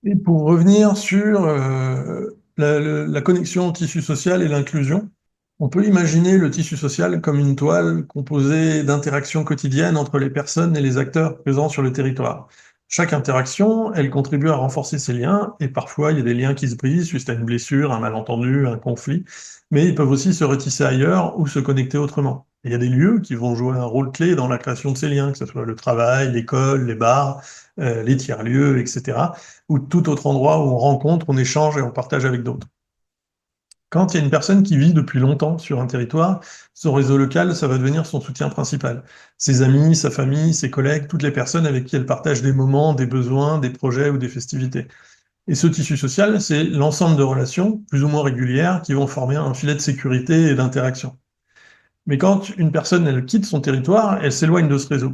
Et pour revenir sur la connexion au tissu social et l'inclusion, on peut imaginer le tissu social comme une toile composée d'interactions quotidiennes entre les personnes et les acteurs présents sur le territoire. Chaque interaction, elle contribue à renforcer ces liens, et parfois il y a des liens qui se brisent suite à une blessure, un malentendu, un conflit, mais ils peuvent aussi se retisser ailleurs ou se connecter autrement. Et il y a des lieux qui vont jouer un rôle clé dans la création de ces liens, que ce soit le travail, l'école, les bars, les tiers-lieux, etc., ou tout autre endroit où on rencontre, on échange et on partage avec d'autres. Quand il y a une personne qui vit depuis longtemps sur un territoire, son réseau local, ça va devenir son soutien principal. Ses amis, sa famille, ses collègues, toutes les personnes avec qui elle partage des moments, des besoins, des projets ou des festivités. Et ce tissu social, c'est l'ensemble de relations, plus ou moins régulières, qui vont former un filet de sécurité et d'interaction. Mais quand une personne, elle quitte son territoire, elle s'éloigne de ce réseau.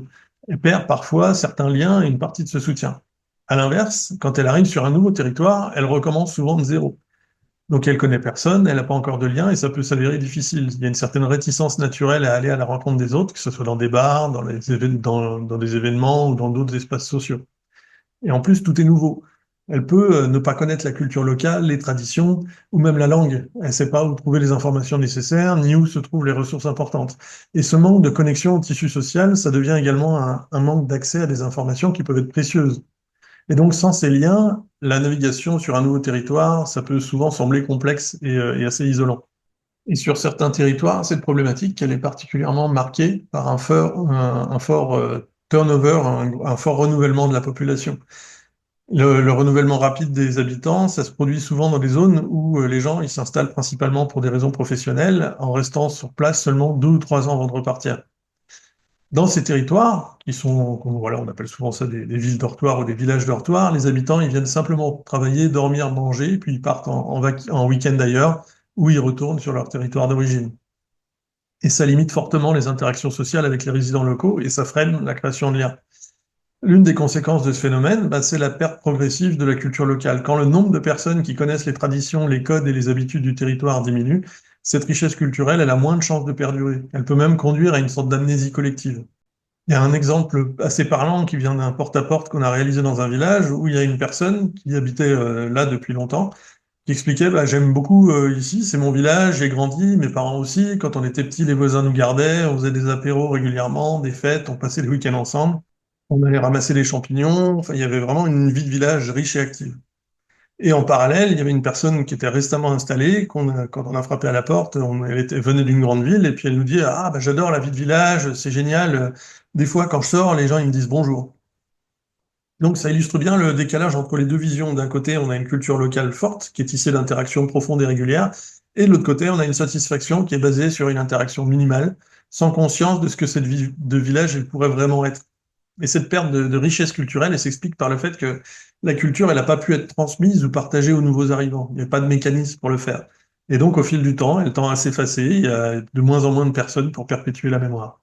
Elle perd parfois certains liens et une partie de ce soutien. À l'inverse, quand elle arrive sur un nouveau territoire, elle recommence souvent de zéro. Donc elle connaît personne, elle n'a pas encore de lien et ça peut s'avérer difficile. Il y a une certaine réticence naturelle à aller à la rencontre des autres, que ce soit dans des bars, dans des événements ou dans d'autres espaces sociaux. Et en plus, tout est nouveau. Elle peut ne pas connaître la culture locale, les traditions ou même la langue. Elle ne sait pas où trouver les informations nécessaires ni où se trouvent les ressources importantes. Et ce manque de connexion au tissu social, ça devient également un manque d'accès à des informations qui peuvent être précieuses. Et donc, sans ces liens, la navigation sur un nouveau territoire, ça peut souvent sembler complexe et assez isolant. Et sur certains territoires, cette problématique, elle est particulièrement marquée par un fort turnover, un fort renouvellement de la population. Le renouvellement rapide des habitants, ça se produit souvent dans des zones où les gens ils s'installent principalement pour des raisons professionnelles, en restant sur place seulement 2 ou 3 ans avant de repartir. Dans ces territoires, qui sont, voilà, on appelle souvent ça des villes dortoirs ou des villages dortoirs, les habitants, ils viennent simplement travailler, dormir, manger, puis ils partent en week-end ailleurs, ou ils retournent sur leur territoire d'origine. Et ça limite fortement les interactions sociales avec les résidents locaux et ça freine la création de liens. L'une des conséquences de ce phénomène, bah, c'est la perte progressive de la culture locale. Quand le nombre de personnes qui connaissent les traditions, les codes et les habitudes du territoire diminue, cette richesse culturelle, elle a moins de chances de perdurer. Elle peut même conduire à une sorte d'amnésie collective. Il y a un exemple assez parlant qui vient d'un porte-à-porte qu'on a réalisé dans un village où il y a une personne qui habitait là depuis longtemps, qui expliquait, bah, j'aime beaucoup ici, c'est mon village, j'ai grandi, mes parents aussi, quand on était petits, les voisins nous gardaient, on faisait des apéros régulièrement, des fêtes, on passait le week-end ensemble, on allait ramasser les champignons, enfin, il y avait vraiment une vie de village riche et active. Et en parallèle, il y avait une personne qui était récemment installée, quand on a frappé à la porte, venait d'une grande ville, et puis elle nous dit, ah, bah, j'adore la vie de village, c'est génial. Des fois, quand je sors, les gens, ils me disent bonjour. Donc, ça illustre bien le décalage entre les deux visions. D'un côté, on a une culture locale forte, qui est tissée d'interactions profondes et régulières, et de l'autre côté, on a une satisfaction qui est basée sur une interaction minimale, sans conscience de ce que cette vie de village, elle pourrait vraiment être. Et cette perte de richesse culturelle, elle s'explique par le fait que la culture, elle n'a pas pu être transmise ou partagée aux nouveaux arrivants. Il n'y a pas de mécanisme pour le faire. Et donc, au fil du temps, elle tend à s'effacer. Il y a de moins en moins de personnes pour perpétuer la mémoire.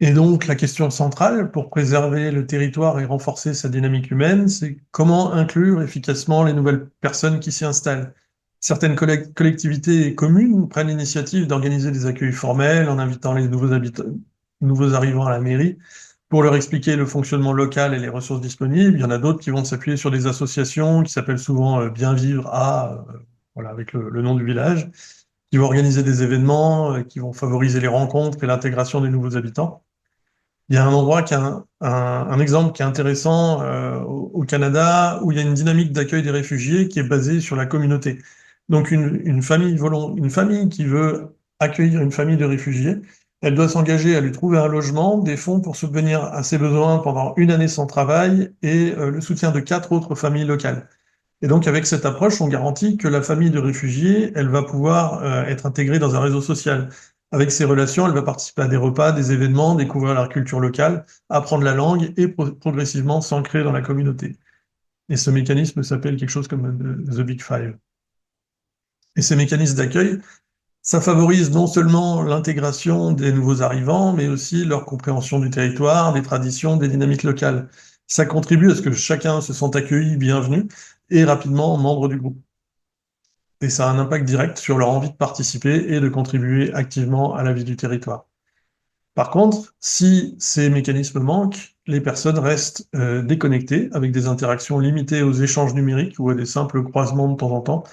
Et donc, la question centrale pour préserver le territoire et renforcer sa dynamique humaine, c'est comment inclure efficacement les nouvelles personnes qui s'y installent. Certaines collectivités et communes prennent l'initiative d'organiser des accueils formels en invitant les nouveaux arrivants à la mairie pour leur expliquer le fonctionnement local et les ressources disponibles. Il y en a d'autres qui vont s'appuyer sur des associations qui s'appellent souvent Bien Vivre à, voilà, avec le nom du village, qui vont organiser des événements, qui vont favoriser les rencontres et l'intégration des nouveaux habitants. Il y a un endroit qui a un exemple qui est intéressant au Canada où il y a une dynamique d'accueil des réfugiés qui est basée sur la communauté. Donc une famille qui veut accueillir une famille de réfugiés, elle doit s'engager à lui trouver un logement, des fonds pour subvenir à ses besoins pendant une année sans travail et le soutien de 4 autres familles locales. Et donc avec cette approche, on garantit que la famille de réfugiés, elle va pouvoir être intégrée dans un réseau social. Avec ces relations, elle va participer à des repas, des événements, découvrir la culture locale, apprendre la langue et progressivement s'ancrer dans la communauté. Et ce mécanisme s'appelle quelque chose comme The Big Five. Et ces mécanismes d'accueil, ça favorise non seulement l'intégration des nouveaux arrivants, mais aussi leur compréhension du territoire, des traditions, des dynamiques locales. Ça contribue à ce que chacun se sente accueilli, bienvenu et rapidement membre du groupe. Et ça a un impact direct sur leur envie de participer et de contribuer activement à la vie du territoire. Par contre, si ces mécanismes manquent, les personnes restent déconnectées, avec des interactions limitées aux échanges numériques ou à des simples croisements de temps en temps.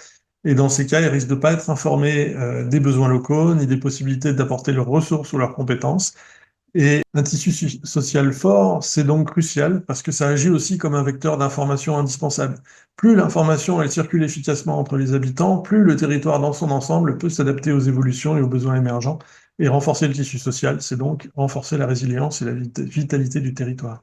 Et dans ces cas, ils risquent de ne pas être informés des besoins locaux, ni des possibilités d'apporter leurs ressources ou leurs compétences. Et un tissu social fort, c'est donc crucial parce que ça agit aussi comme un vecteur d'information indispensable. Plus l'information elle circule efficacement entre les habitants, plus le territoire dans son ensemble peut s'adapter aux évolutions et aux besoins émergents. Et renforcer le tissu social, c'est donc renforcer la résilience et la vitalité du territoire.